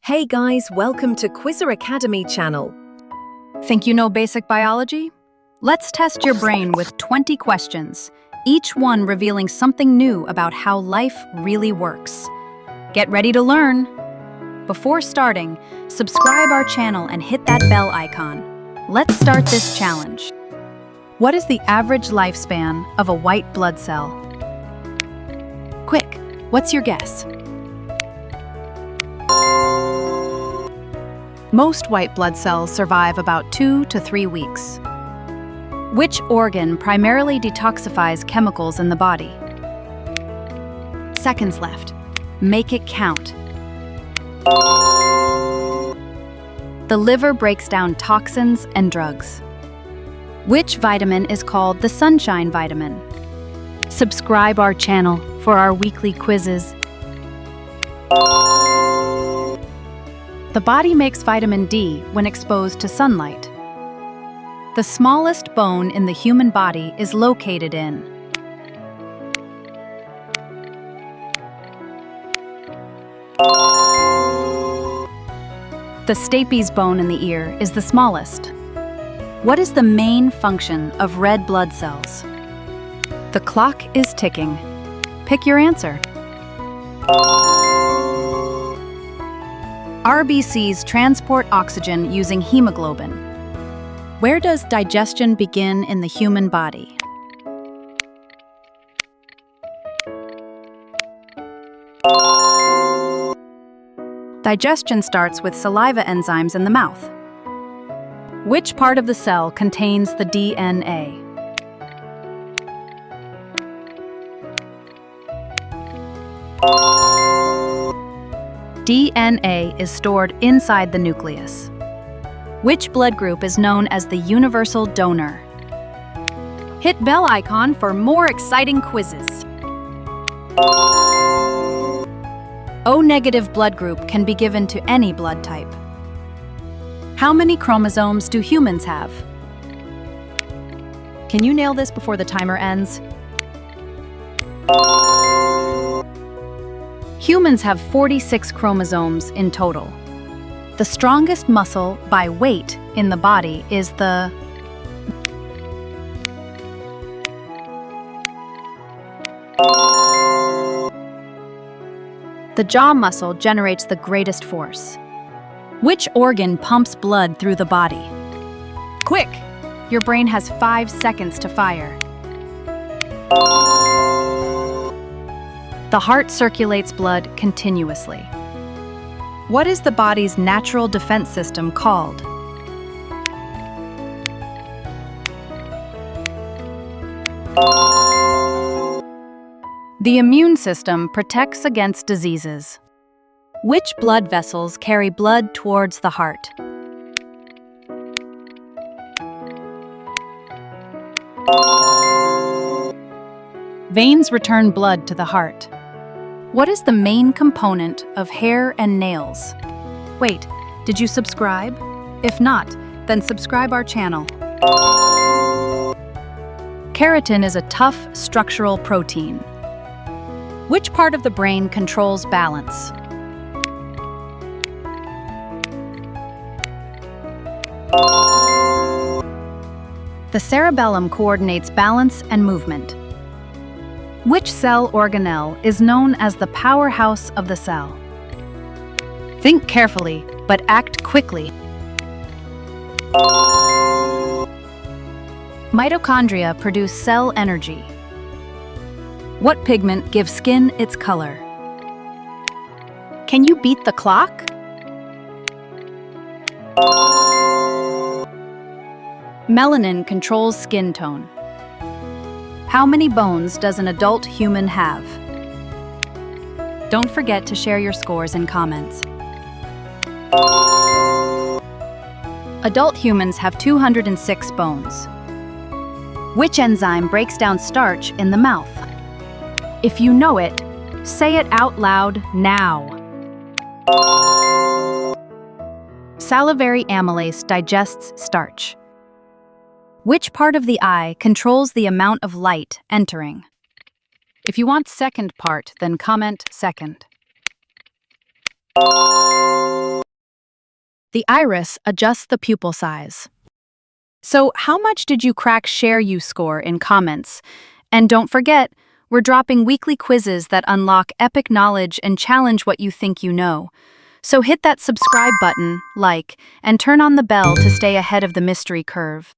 Hey guys, welcome to Quizzer Academy channel. Think you know basic biology? Let's test your brain with 20 questions, each one revealing something new about how life really works. Get ready to learn! Before starting, subscribe our channel and hit that bell icon. Let's start this challenge. What is the average lifespan of a white blood cell? Quick, what's your guess? Most white blood cells survive about 2 to 3 weeks. Which organ primarily detoxifies chemicals in the body? Seconds left. Make it count. The liver breaks down toxins and drugs. Which vitamin is called the sunshine vitamin? Subscribe our channel for our weekly quizzes. The body makes vitamin D when exposed to sunlight. The smallest bone in the human body is located in the stapes bone in the ear is the smallest. What is the main function of red blood cells? The clock is ticking. Pick your answer. RBCs transport oxygen using hemoglobin. Where does digestion begin in the human body? Digestion starts with saliva enzymes in the mouth. Which part of the cell contains the DNA? DNA is stored inside the nucleus. Which blood group is known as the universal donor? Hit bell icon for more exciting quizzes. O-negative blood group can be given to any blood type. How many chromosomes do humans have? Can you nail this before the timer ends? Humans have 46 chromosomes in total. The strongest muscle by weight in the body is the jaw muscle generates the greatest force. Which organ pumps blood through the body? Quick! Your brain has 5 seconds to fire. The heart circulates blood continuously. What is the body's natural defense system called? The immune system protects against diseases. Which blood vessels carry blood towards the heart? Veins return blood to the heart. What is the main component of hair and nails? Wait, did you subscribe? If not, then subscribe our channel. Keratin is a tough structural protein. Which part of the brain controls balance? The cerebellum coordinates balance and movement. Which cell organelle is known as the powerhouse of the cell? Think carefully, but act quickly. Mitochondria produce cell energy. What pigment gives skin its color? Can you beat the clock? Melanin controls skin tone. How many bones does an adult human have? Don't forget to share your scores in comments. Adult humans have 206 bones. Which enzyme breaks down starch in the mouth? If you know it, say it out loud now. Salivary amylase digests starch. Which part of the eye controls the amount of light entering? If you want second part, then comment second. The iris adjusts the pupil size. So, how much did you crack Share You score in comments? And don't forget, we're dropping weekly quizzes that unlock epic knowledge and challenge what you think you know. So hit that subscribe button, like, and turn on the bell to stay ahead of the mystery curve.